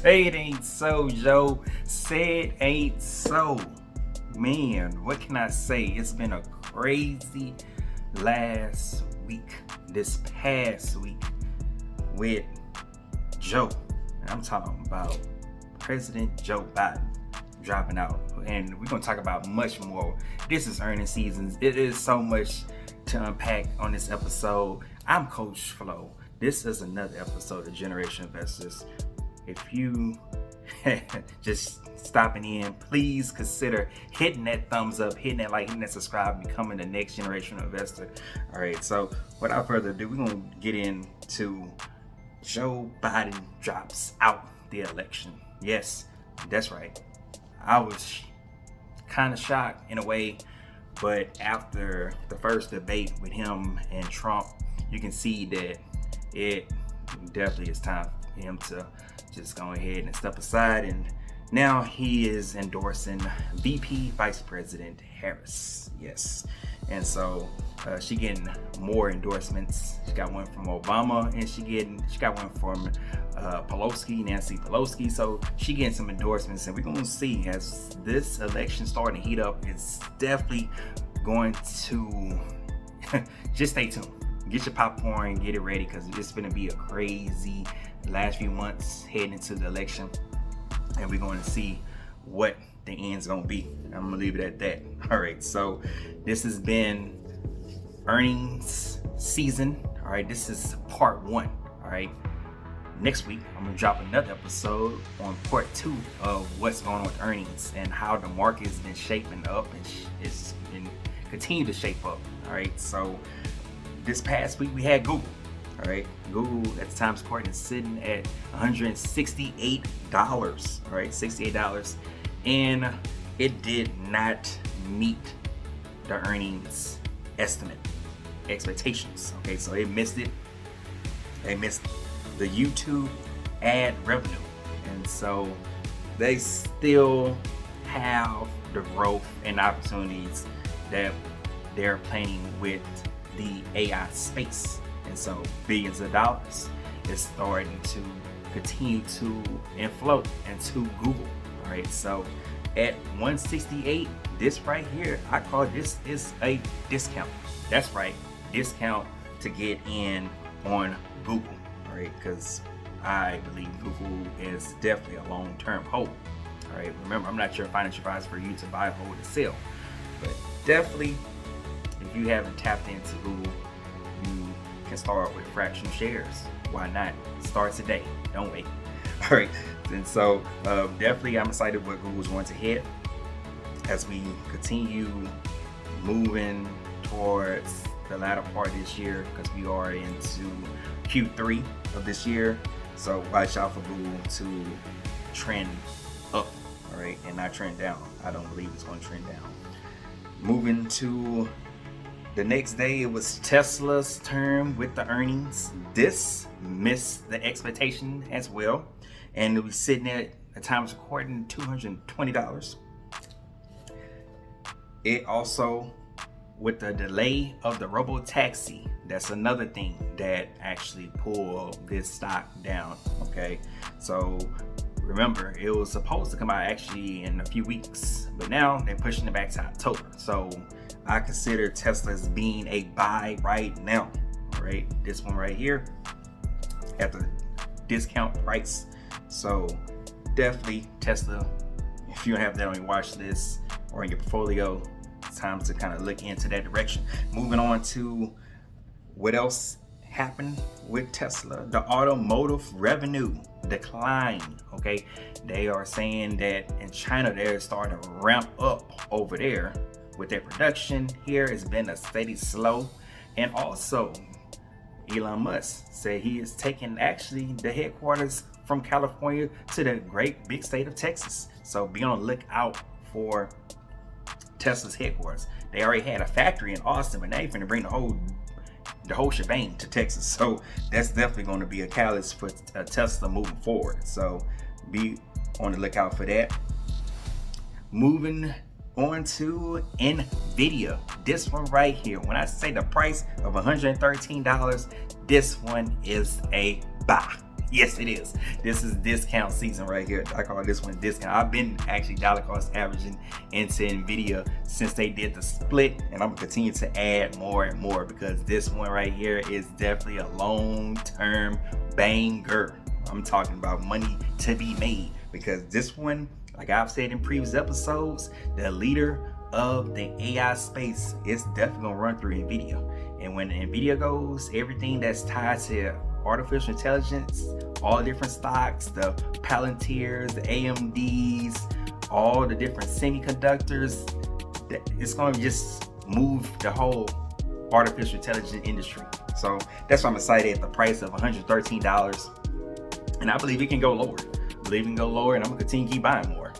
Say it ain't so, Joe. Say it ain't so. Man, what can I say? It's been a crazy last week, this past week with Joe. And I'm talking about President Joe Biden dropping out. And we're going to talk about much more. This is earnings season. It is so much to unpack on this episode. I'm Coach Flo. This is another episode of Generation Investors. If you just stopping in, please consider hitting that thumbs up, hitting that like, hitting that subscribe, becoming the next generation investor. All right, so without further ado, we're going to get into Joe Biden drops out the election. Yes, that's right. I was kind of shocked in a way, but after the first debate with him and Trump, you can see that it definitely is time for him to just go ahead and step aside, and now he is endorsing VP Vice President Harris. Yes, and so she getting more endorsements. She got one from Obama, and she got one from Nancy Pelosi. So she getting some endorsements, and we're gonna see as this election starting to heat up. It's definitely going to just stay tuned. Get your popcorn, get it ready, because it's going to be a crazy last few months heading into the election, and we're going to see what the end's going to be. I'm going to leave it at that. All right, so this has been earnings season. All right, this is part one. All right, next week I'm going to drop another episode on part two of what's going on with earnings and how the market has been shaping up and it's been continue to shape up. All right, so this past week we had Google. All right, Google at the Times Court is sitting at $168. All right, $68, and it did not meet the earnings expectations. Okay, so it missed it. They missed the YouTube ad revenue, and so they still have the growth and opportunities that they're planning with the AI space, and so billions of dollars is starting to continue to inflow into Google. All right, so at 168, this right here, I call this is a discount. That's right, discount to get in on Google. All right, because I believe Google is definitely a long-term hold. All right, remember, I'm not your financial advisor for you to buy, hold, or sell, but definitely, if you haven't tapped into Google, you can start with fractional shares. Why not? Start today. Don't wait. All right. And so definitely I'm excited what Google's going to hit as we continue moving towards the latter part of this year, because we are into Q3 of this year. So watch out for Google to trend up, all right, and not trend down. I don't believe it's going to trend down. Moving to the next day, it was Tesla's turn with the earnings. This missed the expectation as well, and it was sitting at a times recording $220. It also, with the delay of the robo-taxi, that's another thing that actually pulled this stock down. Okay, so remember, it was supposed to come out actually in a few weeks, but now they're pushing it back to October. So I consider Tesla as being a buy right now. All right, this one right here at the discount price. So definitely Tesla, if you don't have that on your watch list or in your portfolio, it's time to kind of look into that direction. Moving on to what else happened with Tesla. The automotive revenue declined. Okay, they are saying that in China they're starting to ramp up over there with their production. Here has been a steady slow, and also Elon Musk said he is taking actually the headquarters from California to the great big state of Texas. So be on the lookout for Tesla's headquarters. They already had a factory in Austin, but now they're going to bring the whole shebang to Texas. So that's definitely going to be a catalyst for Tesla moving forward. So be on the lookout for that. Moving on to Nvidia. This one right here, when I say the price of $113, this one is a buy. Yes, it is. This is discount season right here. I call this one discount. I've been actually dollar cost averaging into Nvidia since they did the split, and I'm gonna continue to add more and more because this one right here is definitely a long-term banger. I'm talking about money to be made because this one, like I've said in previous episodes, the leader of the AI space is definitely gonna run through Nvidia. And when Nvidia goes, everything that's tied to artificial intelligence, all different stocks, the Palantirs, the AMDs, all the different semiconductors, it's going to just move the whole artificial intelligence industry. So that's why I'm excited at the price of $113. And I believe it can go lower. I believe it can go lower, and I'm going to continue to keep buying more.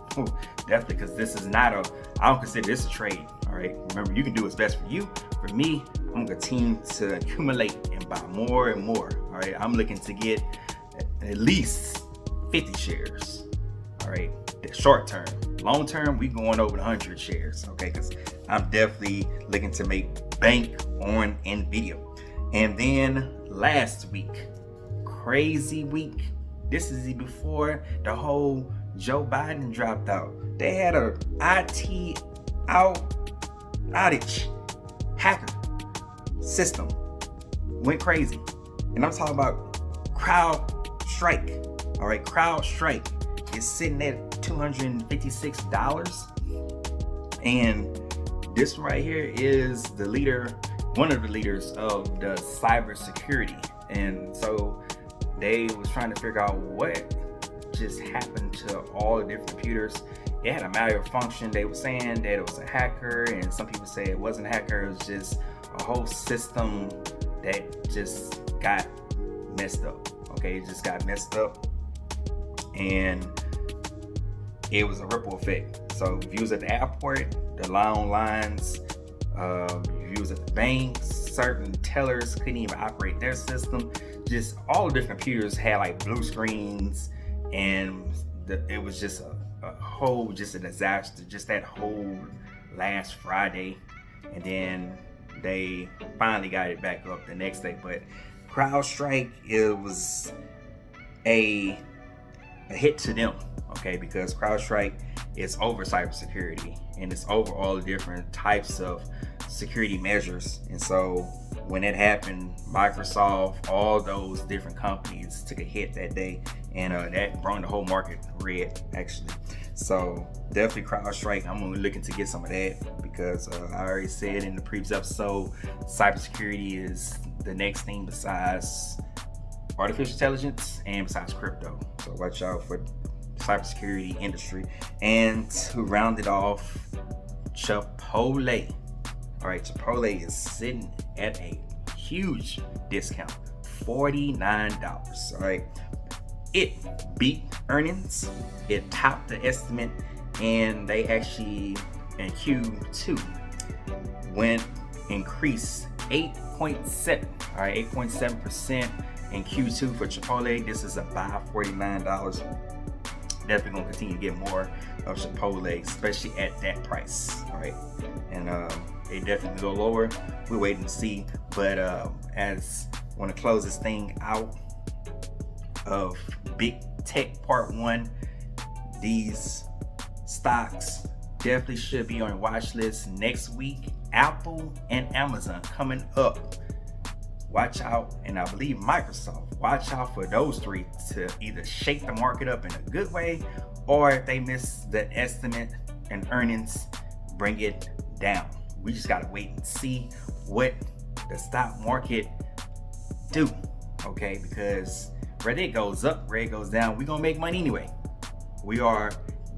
Definitely, because this is not I don't consider this a trade. All right. Remember, you can do what's best for you. For me, I'm gonna continue to accumulate and buy more and more. All right. I'm looking to get at least 50 shares. All right. The short term. Long term, we going over 100 shares. Okay. Because I'm definitely looking to make bank on Nvidia. And then last week, crazy week. This is before the whole Joe Biden dropped out. They had a IT outage. Hacker system went crazy. And I'm talking about CrowdStrike. All right, CrowdStrike is sitting at $256. And this right here is the leader, one of the leaders of the cybersecurity. And so they was trying to figure out what just happened to all the different computers. It had a malfunction. They were saying that it was a hacker, and some people say it wasn't a hacker. It was just a whole system that just got messed up. Okay, it just got messed up, and it was a ripple effect. So if you was at the airport, the long lines, if you was at the banks, certain tellers couldn't even operate their system. Just all the different computers had like blue screens, and it was just a disaster. Just that whole last Friday, and then they finally got it back up the next day. But CrowdStrike, it was a hit to them, okay, because CrowdStrike is over cybersecurity and it's over all the different types of security measures. And so when it happened, Microsoft, all those different companies took a hit that day, and that brought the whole market red, actually. So definitely CrowdStrike, I'm gonna be looking to get some of that because I already said in the previous episode, cybersecurity is the next thing besides artificial intelligence and besides crypto. So watch out for the cybersecurity industry. And to round it off, Chipotle. All right, Chipotle is sitting at a huge discount, $49. All right, it beat earnings, it topped the estimate, and they actually in Q2 increased 8.7. All right, 8.7% in Q2 for Chipotle. This is a buy, $49. Definitely gonna continue to get more of Chipotle, especially at that price. All right, and they definitely go lower. We're waiting to see. But as I want to close this thing out of Big Tech Part 1, these stocks definitely should be on your watch list next week. Apple and Amazon coming up. Watch out, and I believe Microsoft. Watch out for those three to either shake the market up in a good way, or if they miss the estimate and earnings, bring it down. We just gotta wait and see what the stock market do, okay? Because whether it goes up, whether it goes down, we're gonna make money anyway. We are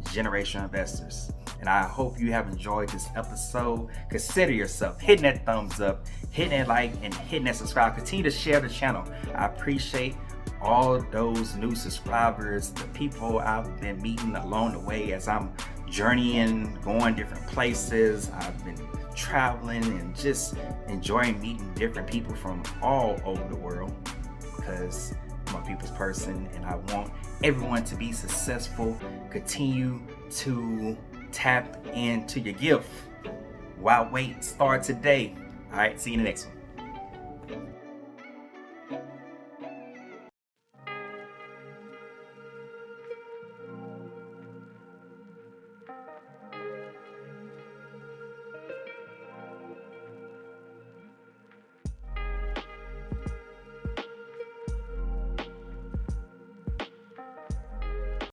generational investors. And I hope you have enjoyed this episode. Consider yourself hitting that thumbs up, hitting that like, and hitting that subscribe. Continue to share the channel. I appreciate all those new subscribers, the people I've been meeting along the way as I'm journeying, going different places. I've been traveling and just enjoying meeting different people from all over the world, because I'm a people's person and I want everyone to be successful. Continue to tap into your gift. Why wait? Start today. All right, see you in the next one.